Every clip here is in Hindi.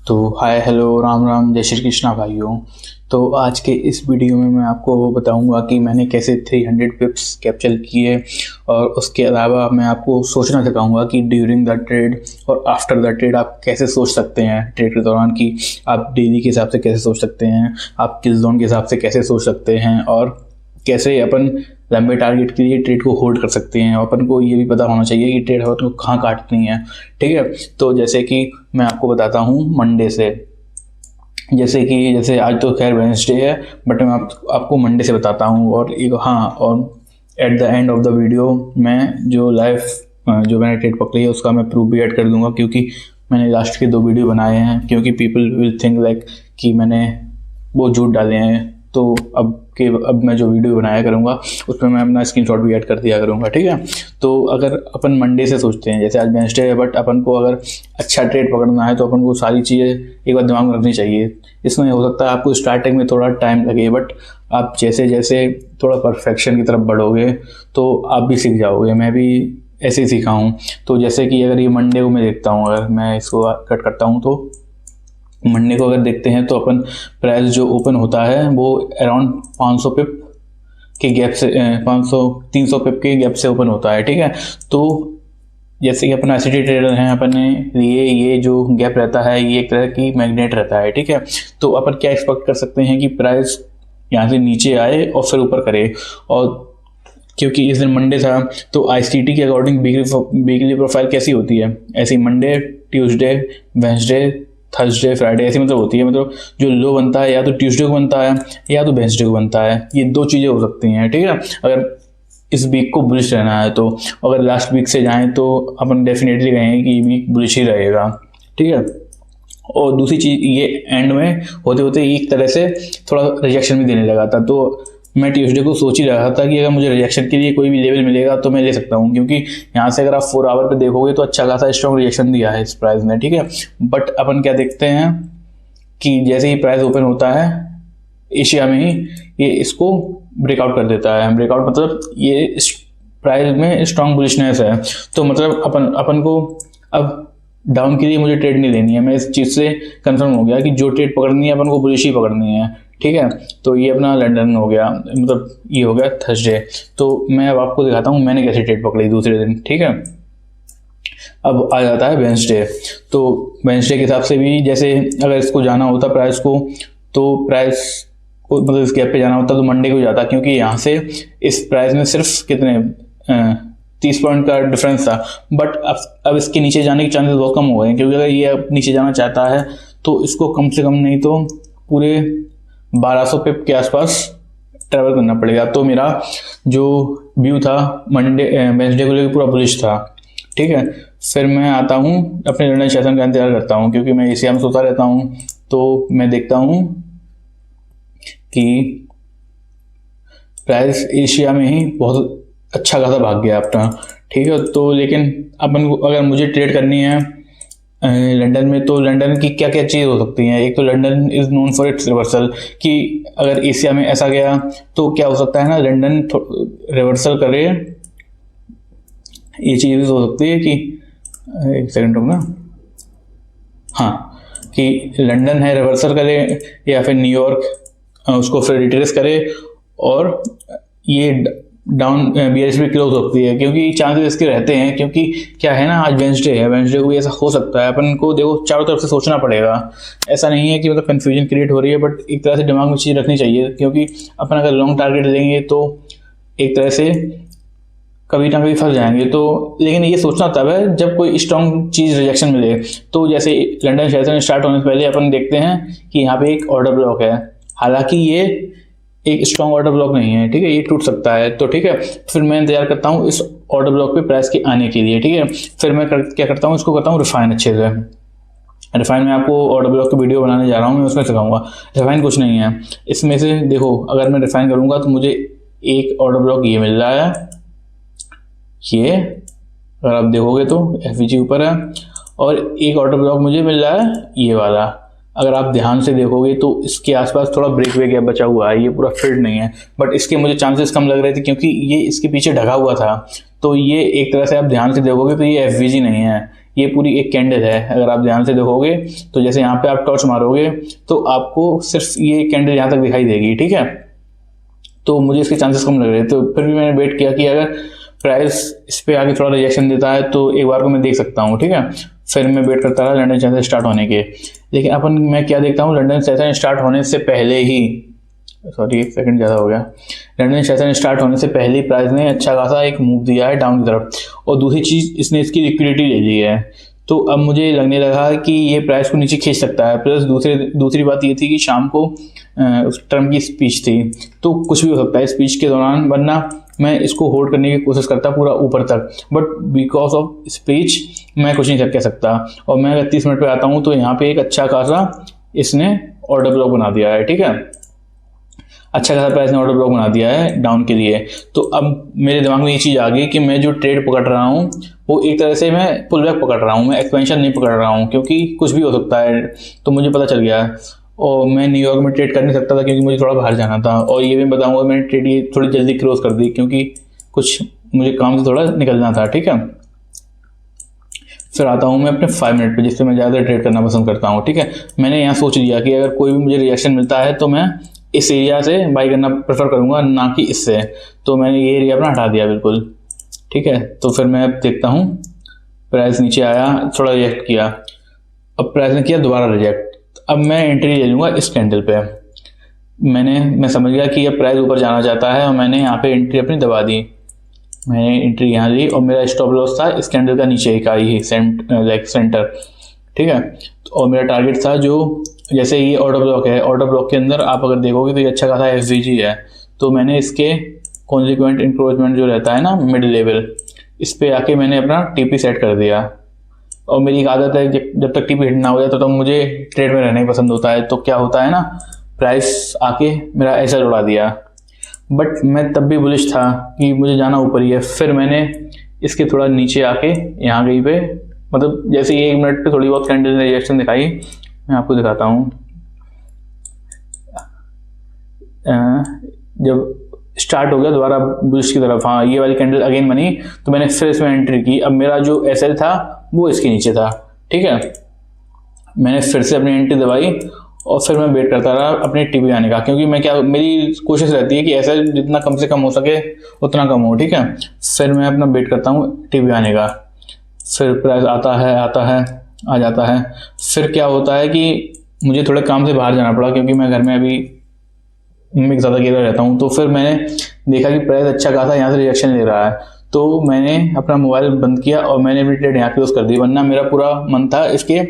तो हाय हेलो राम राम जय श्री कृष्णा भाइयों। तो आज के इस वीडियो में मैं आपको बताऊंगा कि मैंने कैसे 300 पिप्स कैप्चर किए, और उसके अलावा मैं आपको सोचना सिखाऊंगा कि ड्यूरिंग द ट्रेड और आफ्टर द ट्रेड आप कैसे सोच सकते हैं। ट्रेड के दौरान कि आप डेली के हिसाब से कैसे सोच सकते हैं, आप किल जोन के हिसाब से कैसे सोच सकते हैं, और कैसे अपन लंबे टारगेट के लिए ट्रेड को होल्ड कर सकते हैं। अपन को ये भी पता होना चाहिए कि ट्रेड अपन को कहाँ काटनी है। ठीक है, तो जैसे कि मैं आपको बताता हूँ मंडे से। जैसे आज तो खैर वेडनेसडे है, बट मैं आपको मंडे से बताता हूँ। और at the end of the video मैं जो मैंने ट्रेड पकड़ी है उसका मैं प्रूफ भी ऐड कर दूंगा, क्योंकि मैंने लास्ट के 2 वीडियो बनाए हैं। क्योंकि पीपल विल थिंक लाइक कि मैंने वो झूठ डाले हैं। तो अब मैं जो वीडियो बनाया करूँगा उसमें मैं अपना स्क्रीनशॉट भी ऐड कर दिया करूँगा। ठीक है, तो अगर अपन मंडे से सोचते हैं, जैसे आज वेडनेसडे है, बट अपन को अगर अच्छा ट्रेड पकड़ना है तो अपन को सारी चीज़ें एक बार दिमाग में रखनी चाहिए। इसमें हो सकता है आपको स्टार्टिंग में थोड़ा टाइम लगे, बट आप जैसे जैसे थोड़ा परफेक्शन की तरफ बढ़ोगे तो आप भी सीख जाओगे। मैं भी ऐसे ही सीखा हूँ। तो जैसे कि अगर ये मंडे को मैं देखता हूँ, अगर मैं इसको कट करता हूँ तो मंडे को अगर देखते हैं तो अपन प्राइस जो ओपन होता है वो अराउंड 500 पिप के गैप से 300 पिप के गैप से ओपन होता है। ठीक है, तो जैसे कि अपन एसिडी ट्रेडर हैं, अपन ने लिए ये जो गैप रहता है ये एक तरह की मैग्नेट रहता है। ठीक है, तो अपन क्या एक्सपेक्ट कर सकते हैं कि प्राइस यहाँ से नीचे आए और फिर ऊपर करे। और क्योंकि इस दिन मंडे था तो आईसीटी के अकॉर्डिंग वीकली प्रोफाइल कैसी होती है, ऐसी Monday, Tuesday, Wednesday, Thursday, Friday ऐसी मतलब होती है। मतलब जो लो बनता है या तो ट्यूसडे को बनता है या तो वेडनेसडे को बनता है। ये 2 चीज़ें हो सकती हैं। ठीक है, अगर इस वीक को बुलिश रहना है तो अगर लास्ट वीक से जाएं तो अपन डेफिनेटली कहेंगे कि ये वीक बुलिश ही रहेगा। ठीक है, और दूसरी चीज़ ये एंड में होते होते एक तरह से थोड़ा रिजेक्शन भी देने लगा था। तो मैं ट्यूसडे को सोच ही रहा था कि अगर मुझे रिजेक्शन के लिए कोई भी लेवल मिलेगा तो मैं ले सकता हूँ, क्योंकि यहाँ से अगर आप 4 आवर पे देखोगे तो अच्छा खासा स्ट्रॉन्ग रिजेक्शन दिया है इस प्राइस ने। ठीक है, बट अपन क्या देखते हैं कि जैसे ही प्राइस ओपन होता है एशिया में ही ये इसको ब्रेकआउट कर देता है। ब्रेकआउट मतलब ये प्राइस में स्ट्रॉन्ग बुलिशनेस है। तो मतलब अपन को अब डाउन के लिए मुझे ट्रेड नहीं लेनी है। मैं इस चीज़ से कंफर्म हो गया कि जो ट्रेड पकड़नी है अपन को बुलिश ही पकड़नी है। ठीक है, तो ये अपना लंदन हो गया, मतलब ये हो गया थर्सडे। तो मैं अब आपको दिखाता हूँ मैंने कैसे ट्रेड पकड़ी दूसरे दिन। ठीक है, अब आ जाता है वेडनेसडे। तो वेडनेसडे के हिसाब से भी जैसे अगर इसको जाना होता प्राइस को, तो प्राइस को मतलब इस गैप पे जाना होता तो मंडे को जाता, क्योंकि यहाँ से इस प्राइस में सिर्फ कितने 30 पॉइंट का डिफरेंस था। बट अब इसके नीचे जाने के चांसेस बहुत कम हो गए, क्योंकि अगर ये अब नीचे जाना चाहता है तो इसको कम से कम नहीं तो पूरे 1200 पिप के आसपास ट्रैवल करना पड़ेगा। तो मेरा जो व्यू था वेडनेसडे को लेकर पूरा बुलिश था। ठीक है, फिर मैं आता हूँ अपने लंदन सेशन का इंतजार करता हूँ, क्योंकि मैं एशिया में सोता रहता हूँ। तो मैं देखता हूँ कि प्राइस एशिया में ही बहुत अच्छा खासा भाग गया अपना। ठीक है, तो लेकिन अपन को अगर मुझे ट्रेड करनी है लंदन में, तो लंदन की क्या क्या चीज़ हो सकती हैं। एक तो London is known for its reversal, कि अगर एशिया में ऐसा गया तो क्या हो सकता है ना, लंदन रिवर्सल करे। ये चीज़ हो सकती है कि एक सेकंड रुकना, हाँ, कि लंदन है रिवर्सल करे या फिर न्यूयॉर्क उसको फिर रिट्रेस करे और ये डाउन बीआरएस भी क्लोज होती है, क्योंकि चांसेस इसके रहते हैं। क्योंकि क्या है ना, आज वेडनेसडे है, वेडनेसडे को भी ऐसा हो सकता है। अपन को देखो चारों तरफ से सोचना पड़ेगा। ऐसा नहीं है कि मतलब कंफ्यूजन क्रिएट हो रही है, बट एक तरह से दिमाग में चीज़ रखनी चाहिए, क्योंकि अपन अगर लॉन्ग टारगेट लेंगे तो एक तरह से कभी ना कभी फंस जाएंगे। तो लेकिन ये सोचना तब है जब कोई स्ट्रॉन्ग चीज़ रिजेक्शन मिले। तो जैसे लंदन सेशन स्टार्ट होने से पहले अपन देखते हैं कि यहाँ पे एक ऑर्डर ब्लॉक है, हालांकि ये एक स्ट्रॉन्ग ऑर्डर ब्लॉक नहीं है। ठीक है, ये टूट सकता है। तो ठीक है, फिर मैं इंतजार करता हूँ इस ऑर्डर ब्लॉक पे प्राइस के आने के लिए। ठीक है, फिर मैं क्या करता हूँ, इसको करता हूँ रिफाइन अच्छे से। रिफाइन में आपको ऑर्डर ब्लॉक की वीडियो बनाने जा रहा हूँ, मैं उसमें सिखाऊंगा। रिफाइन कुछ नहीं है, इसमें से देखो अगर मैं रिफाइन करूँगा तो मुझे एक ऑर्डर ब्लॉक ये मिल रहा है, ये अगर आप देखोगे तो एफवीजी ऊपर है, और एक ऑर्डर ब्लॉक मुझे मिल रहा है ये वाला। अगर आप ध्यान से देखोगे तो इसके आसपास थोड़ा ब्रेकवे गैप बचा हुआ है, ये पूरा फिल्ड नहीं है, बट इसके मुझे चांसेस कम लग रहे थे क्योंकि ये इसके पीछे ढका हुआ था। तो ये एक तरह से आप ध्यान से देखोगे तो ये एफवीजी नहीं है, ये पूरी एक कैंडल है। अगर आप ध्यान से देखोगे तो जैसे यहाँ पे आप टॉर्च मारोगे तो आपको सिर्फ ये कैंडल यहाँ तक दिखाई देगी, ठीक है। तो मुझे इसके चांसेस कम लग रहे थे, तो फिर भी मैंने वेट किया कि अगर प्राइस इस पे आगे थोड़ा रिजेक्शन देता है तो एक बार को मैं देख सकता हूँ, ठीक है। फिर मैं वेट करता रहा लंदन सेशन स्टार्ट होने के। लेकिन अपन मैं क्या देखता हूँ, लंदन सेशन स्टार्ट होने से पहले ही, सॉरी एक सेकंड ज़्यादा हो गया, लंदन सेशन स्टार्ट होने से पहले ही प्राइस ने अच्छा खासा एक मूव दिया है डाउन की तरफ। और दूसरी चीज़, इसने इसकी लिक्विडिटी ले ली है। तो अब मुझे लगने लगा कि ये प्राइस को नीचे खींच सकता है। प्लस दूसरी बात ये थी कि शाम को ट्रम्प की स्पीच थी, तो कुछ भी हो सकता है स्पीच के दौरान, वरना मैं इसको होल्ड करने की कोशिश करता पूरा ऊपर तक। बट बिकॉज ऑफ स्पीच मैं कुछ नहीं कह सकता। और मैं अगर 30 मिनट पे आता हूँ तो यहाँ पे एक अच्छा खासा इसने ऑर्डर ब्लॉक बना दिया है, ठीक है। अच्छा खासा प्राइस ने ऑर्डर ब्लॉक बना दिया है डाउन के लिए। तो अब मेरे दिमाग में ये चीज़ आ गई कि मैं जो ट्रेड पकड़ रहा हूँ वो एक तरह से मैं पुल बैक पकड़ रहा हूँ, मैं एक्सपेंशन नहीं पकड़ रहा हूँ, क्योंकि कुछ भी हो सकता है। तो मुझे पता चल गया। और मैं न्यूयॉर्क में ट्रेड कर नहीं सकता था क्योंकि मुझे थोड़ा बाहर जाना था। और ये भी बताऊंगा मैंने ट्रेड ये थोड़ी जल्दी क्लोज कर दी क्योंकि कुछ मुझे काम से थोड़ा निकलना था, ठीक है। फिर आता हूँ मैं अपने 5 मिनट पे, जिससे मैं ज़्यादा ट्रेड करना पसंद करता हूँ, ठीक है। मैंने यहाँ सोच लिया कि अगर कोई भी मुझे रिएक्शन मिलता है तो मैं इस एरिया से बाई करना प्रेफर करूँगा, ना कि इससे। तो मैंने ये एरिया अपना हटा दिया बिल्कुल, ठीक है। तो फिर मैं अब देखता हूँ, प्राइस नीचे आया, थोड़ा रिजेक्ट किया, अब प्राइस ने किया दोबारा रिजेक्ट। अब मैं एंट्री ले लूँगा इस कैंडल पे। मैं समझ गया कि अब प्राइस ऊपर जाना चाहता है और मैंने यहाँ पे एंट्री अपनी दबा दी। मैंने एंट्री यहाँ ली और मेरा स्टॉप लॉस था इस कैंडल का नीचे का ही सेंटर, ठीक है। और मेरा टारगेट था जो, जैसे ये ऑर्डर ब्लॉक है, ऑर्डर ब्लॉक के अंदर आप अगर देखोगे तो ये अच्छा खासा एफवीजी है। तो मैंने इसके कॉन्सिक्वेंट इंक्रोचमेंट जो रहता है ना मिड लेवल, इस पे आके मैंने अपना टीपी सेट कर दिया। और मेरी एक आदत है जब तक टीपी हिट ना हो जाए तो मुझे ट्रेड में रहना ही पसंद होता है। तो क्या होता है ना, प्राइस आके मेरा ऐसा उड़ा दिया, बट मैं तब भी बुलिश था कि मुझे जाना ऊपर ही है। फिर मैंने इसके थोड़ा नीचे आके यहाँ कहीं पे, मतलब जैसे ये 1 मिनट पे थोड़ी बहुत कैंडल ने रिएक्शन दिखाई, मैं आपको दिखाता हूँ। जब स्टार्ट हो गया दोबारा बुलिश की तरफ, हाँ ये वाली कैंडल अगेन बनी, तो मैंने फिर इसमें एंट्री की। अब मेरा जो एसएल था वो इसके नीचे था, ठीक है। मैंने फिर से अपनी एंट्री दबाई और फिर मैं वेट करता रहा अपने टीपी आने का, क्योंकि मेरी कोशिश रहती है कि एसएल जितना कम से कम हो सके उतना कम हो, ठीक है। फिर मैं अपना वेट करता हूँ टीपी आने का। फिर प्राइस आता है आ जाता है। फिर क्या होता है कि मुझे थोड़े काम से बाहर जाना पड़ा क्योंकि मैं घर में अभी मैं ज़्यादा अकेला रहता हूँ। तो फिर मैंने देखा कि प्राइस अच्छा खासा यहाँ से रिएक्शन ले रहा है, तो मैंने अपना मोबाइल बंद किया और मैंने अपनी ट्रेड यहाँ क्लोज कर दी। वरना मेरा पूरा मन था इसके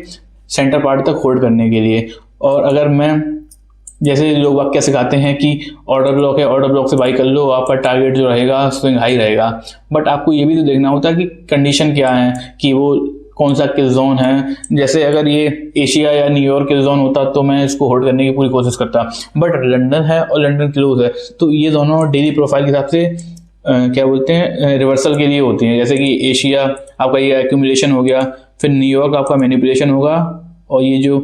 सेंटर पार्ट तक होल्ड करने के लिए। और अगर मैं, जैसे लोग वाक्य सिखाते हैं कि ऑर्डर ब्लॉक है, ऑर्डर ब्लॉक से बाई कर लो, आपका टारगेट जो रहेगा स्विंग हाई रहेगा। बट आपको ये भी तो देखना होता है कि कंडीशन क्या है, कि वो कौन सा किस जोन है। जैसे अगर ये एशिया या न्यूयॉर्क के जोन होता तो मैं इसको होल्ड करने की पूरी कोशिश करता, बट लंदन है और लंदन क्लोज है, तो ये दोनों डेली प्रोफाइल के हिसाब से क्या बोलते हैं, रिवर्सल के लिए होती हैं। जैसे कि एशिया आपका ये एक्यूमुलेशन हो गया, फिर न्यूयॉर्क आपका मैनिपुलेशन होगा, और ये जो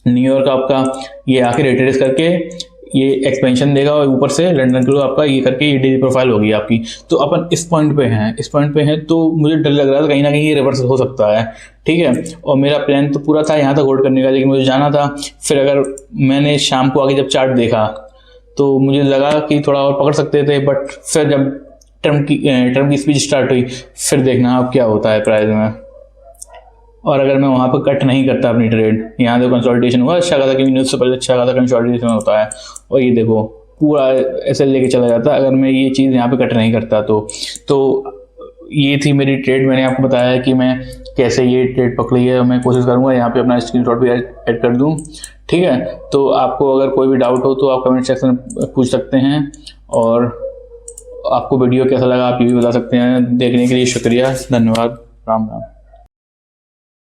न्यूयॉर्क आपका ये आके रिट्रेस करके ये एक्सपेंशन देगा, और ऊपर से लंदन क्लोज आपका ये करके ये डेली प्रोफाइल होगी आपकी। तो अपन इस पॉइंट पे हैं, तो मुझे डर लग रहा था कहीं ना कहीं ये रिवर्स हो सकता है, ठीक है। और मेरा प्लान तो पूरा था यहाँ तक होल्ड करने का, लेकिन मुझे जाना था। फिर अगर मैंने शाम को आगे जब चार्ट देखा तो मुझे लगा कि थोड़ा और पकड़ सकते थे, बट फिर जब ट्रम्प की स्पीच स्टार्ट हुई, फिर देखना अब क्या होता है प्राइस में। और अगर मैं वहाँ पर कट नहीं करता अपनी ट्रेड, यहाँ देखो कंसोलिडेशन हुआ अच्छा खासा, क्योंकि न्यूज़ से पहले अच्छा खासा कंसोलिडेशन होता है, और ये देखो पूरा ऐसे लेके चला जाता अगर मैं ये चीज़ यहाँ पे कट नहीं करता तो ये थी मेरी ट्रेड। मैंने आपको बताया कि मैं कैसे ये ट्रेड पकड़ी है, और मैं कोशिश करूँगा यहाँ पे अपना स्क्रीनशॉट भी ऐड कर दूँ, ठीक है। तो आपको अगर कोई भी डाउट हो तो आप कमेंट सेक्शन में पूछ सकते हैं, और आपको वीडियो कैसा लगा आप ये भी बता सकते हैं। देखने के लिए शुक्रिया, धन्यवाद, राम राम।